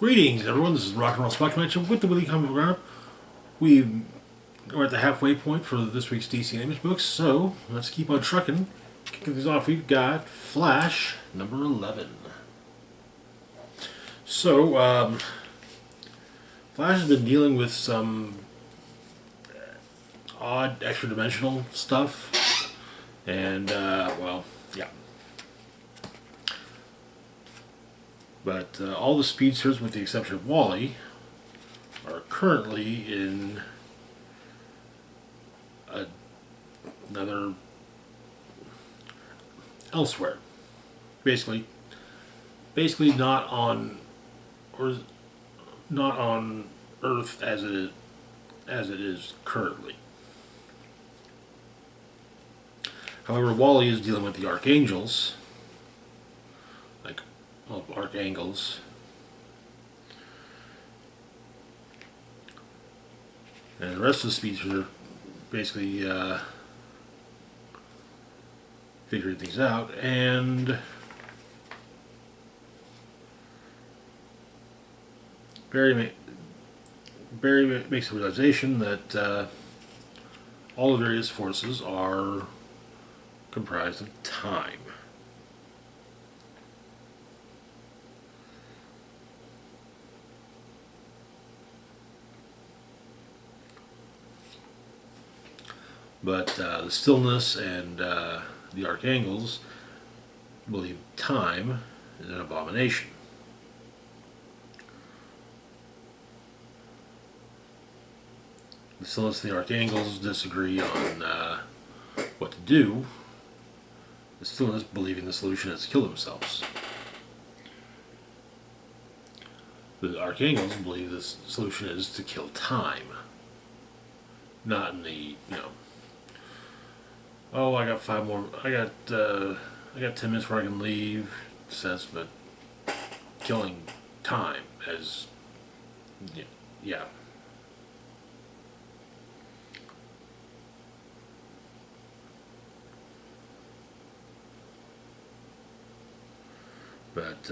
Greetings, everyone. This is Rock and Roll Spot Convention with the Weekly Comic Book Roundup. We're at the halfway point for this week's DC Image books, so let's keep on trucking. Kicking things off, we've got Flash number 11. So, Flash has been dealing with some odd extra-dimensional stuff, and well, yeah. But all the speedsters, with the exception of Wally, are currently in another elsewhere. Basically not on Earth as it is currently. However, Wally is dealing with the Archangels, Archangels. And the rest of the speedsters are basically figuring things out, and Barry makes the realization that all the various forces are comprised of time. But the Stillness and the Archangels believe time is an abomination. The Stillness and the Archangels disagree on what to do. The Stillness believing the solution is to kill themselves. The Archangels believe the solution is to kill time. Not in the, oh, I got 10 minutes where I can leave sense, but killing time as, yeah. But,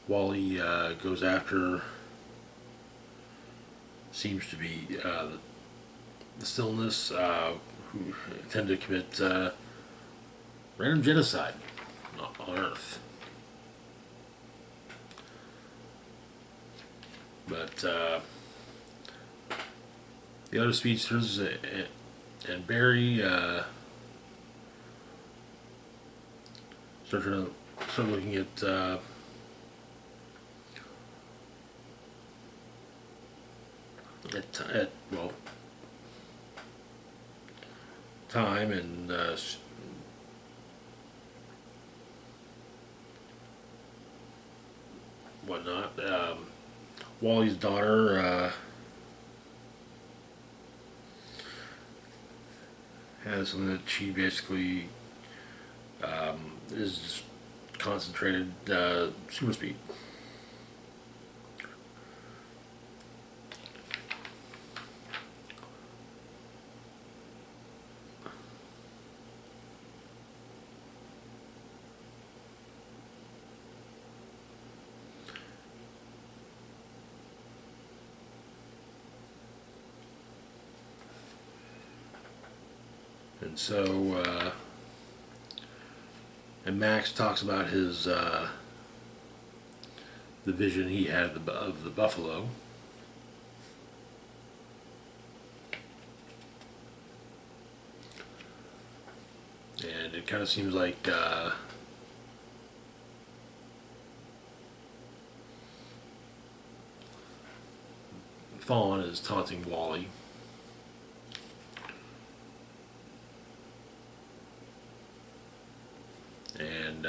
Wally goes after, seems to be the Stillness, who tend to commit random genocide on Earth. But the other speedsters and Barry start looking at time and whatnot. Wally's daughter has something that she basically is concentrated super speed. And so, and Max talks about his the vision he had of the buffalo. And it kind of seems like Fawn is taunting Wally. And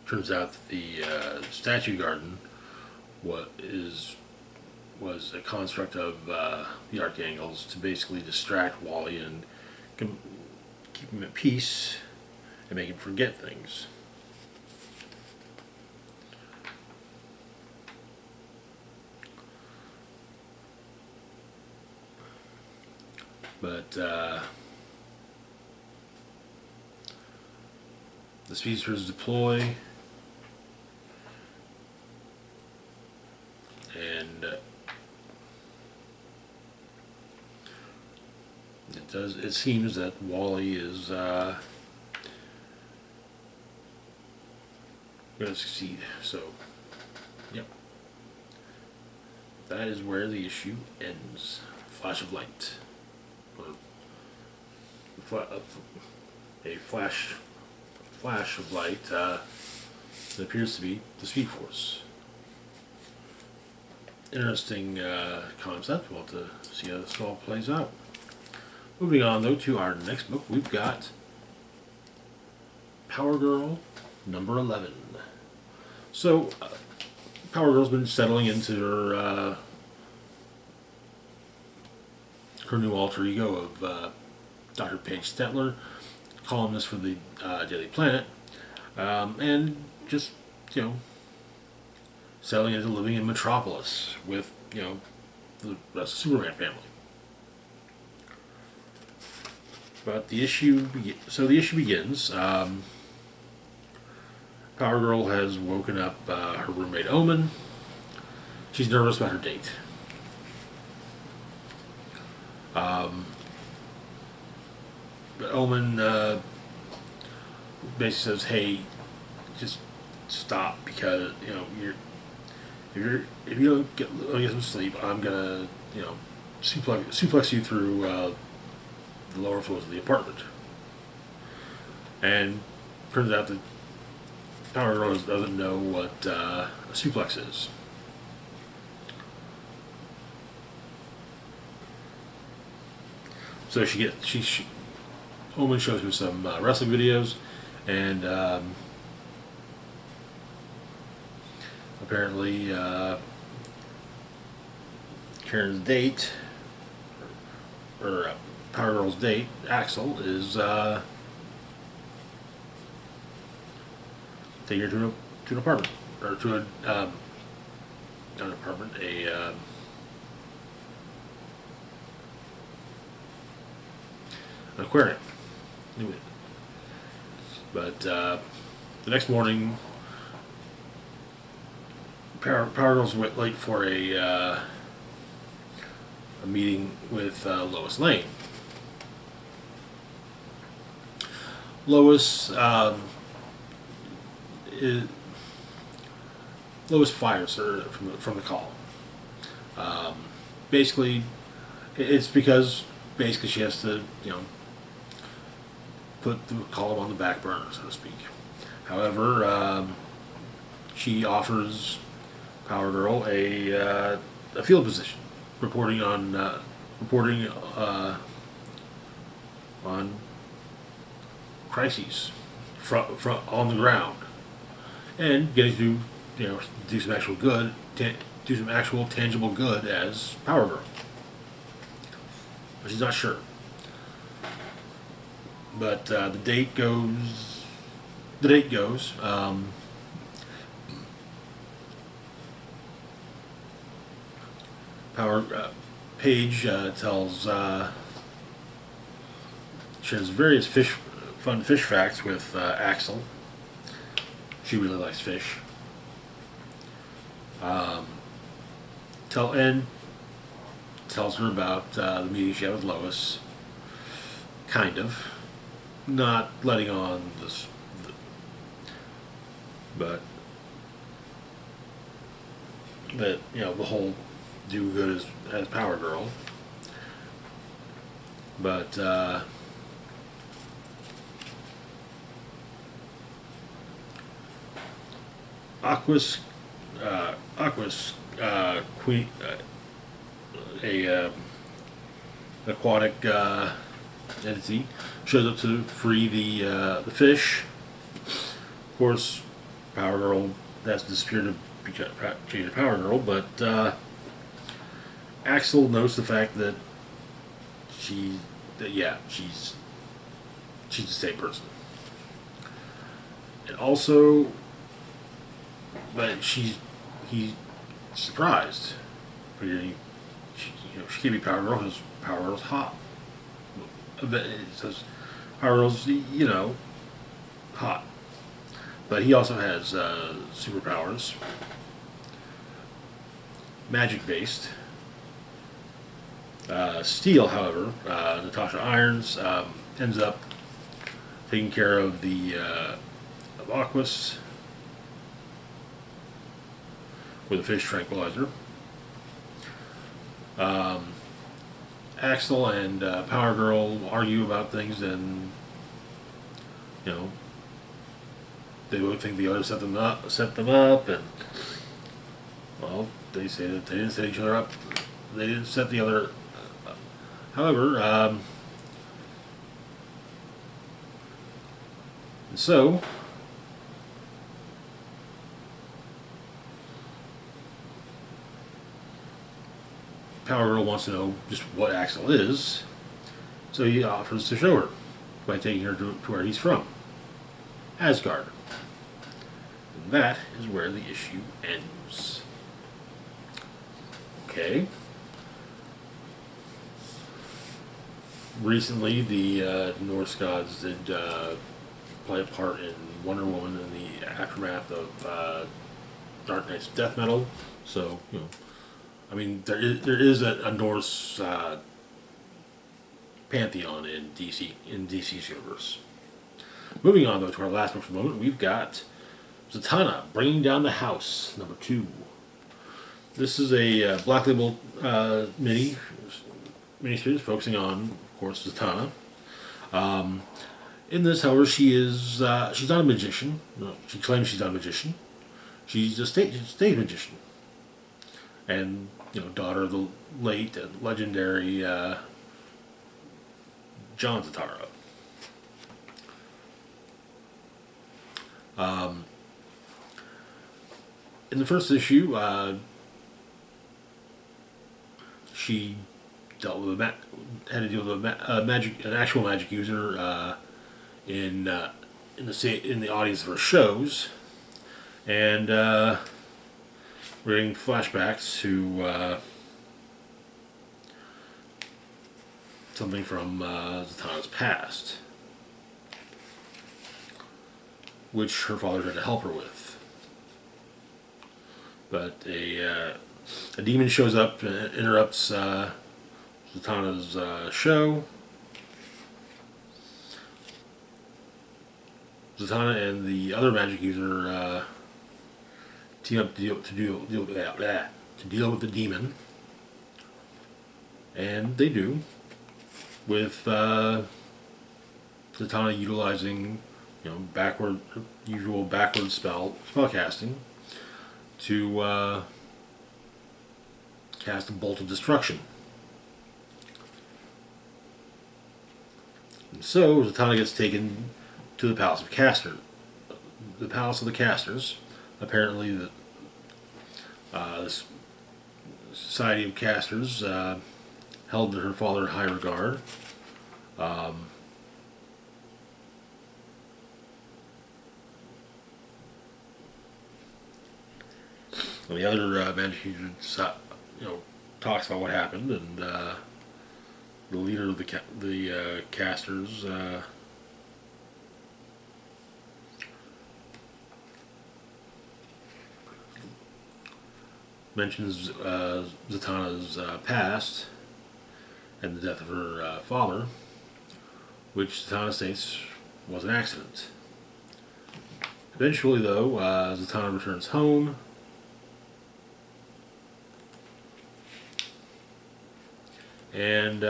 turns out that the statue garden was a construct of the Archangels to basically distract Wally and keep him at peace and make him forget things. But the speedsters deploy, and it seems that Wally is going to succeed. So, yep, that is where the issue ends. Flash of light. A flash of light that appears to be the Speed Force. Interesting concept. We'll have to see how this all plays out. Moving on, though, to our next book, we've got Power Girl number 11. So, Power Girl's been settling into her new alter ego of Dr. Paige Stetler, columnist for the Daily Planet, and just, settling into living in Metropolis with, the rest of the Superman family. But the issue begins. Power Girl has woken up her roommate Omen. She's nervous about her date. But Omen basically says, "Hey, just stop because if you don't get some sleep, I'm gonna suplex you through the lower floors of the apartment." And turns out that Power Girl doesn't know what a suplex is. So Omen shows her some wrestling videos, and apparently Karen's date, or Power Girl's date, Axel, is taking her to an apartment, or to not an apartment, an aquarium. But the next morning, Power Girl's late for a meeting with Lois Lane. Lois fires her from the call. Basically, it's because she has to put the column on the back burner, so to speak. However, she offers Power Girl a field position, reporting on crises on the ground, and getting to do some actual good, do some actual tangible good as Power Girl. But she's not sure. But the date goes. Paige tells shares various fun fish facts with Axel. She really likes fish. Tells her about the meeting she had with Lois. Kind of. Not letting on this, but that the whole do good as Power Girl. But Aqua's queen, aquatic entity, shows up to free the fish. Of course, Power Girl has disappeared to change the Power Girl, but Axel knows the fact that yeah, she's the same person, and also, but he's surprised. She can't be Power Girl because Power Girl's hot. It says Power Girl's hot, but he also has superpowers, magic based. Steel, however, Natasha Irons ends up taking care of the of Aquas with a fish tranquilizer. Axel and Power Girl argue about things, and they both think the other set them up, and well, they say that they didn't set each other up. They didn't set the other. However, so Power Girl wants to know just what Axel is, so he offers to show her by taking her to where he's from, Asgard. And that is where the issue ends. Okay. Recently, the Norse gods did play a part in Wonder Woman in the aftermath of Dark Knight's death metal. So, I mean, there is a Norse pantheon in DC's universe. Moving on, though, to our last one for the moment, we've got Zatanna, Bringing Down the House, number 2. This is a Black Label miniseries focusing on, of course, Zatanna. In this, however, she's not a magician. No, she claims she's not a magician. She's a stage magician, and daughter of the late and legendary John Zatanna. In the first issue, she dealt with had to deal with an actual magic user in the audience of her shows, and we're getting flashbacks to something from Zatanna's past, which her father tried to help her with. But a demon shows up and interrupts Zatanna's show. Zatanna and the other magic user team up to deal with the demon, and they do, with Zatanna utilizing usual backward spell casting to cast a bolt of destruction. And so Zatanna gets taken to the Palace of the Palace of the Casters. Apparently, the Society of Casters held her father in high regard. And the other magic user, talks about what happened, and the leader of the casters mentions Zatanna's past and the death of her father, which Zatanna states was an accident. Eventually, though, Zatanna returns home. And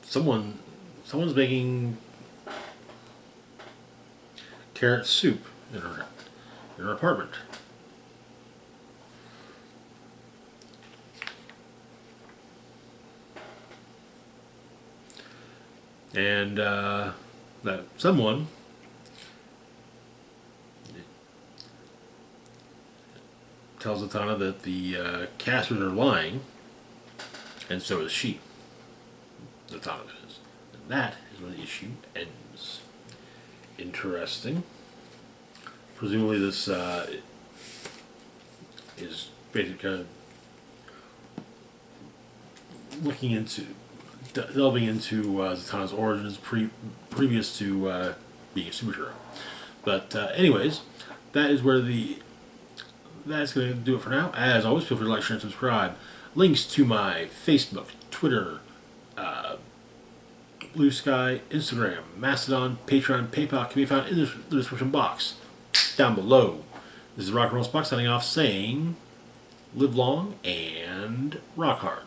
someone's making carrot soup in her apartment. And that someone tells Zatanna that the casters are lying, and so is she. Zatanna is. And that is when the issue ends. Interesting. Presumably this is basically kind of looking into, delving into Zatanna's origins previous to being a superhero. But anyways, that is where that's going to do it for now. As always, feel free to like, share, and subscribe. Links to my Facebook, Twitter, Blue Sky, Instagram, Mastodon, Patreon, PayPal can be found in the description box down below. This is Rock and Roll Spock signing off saying, live long and rock hard.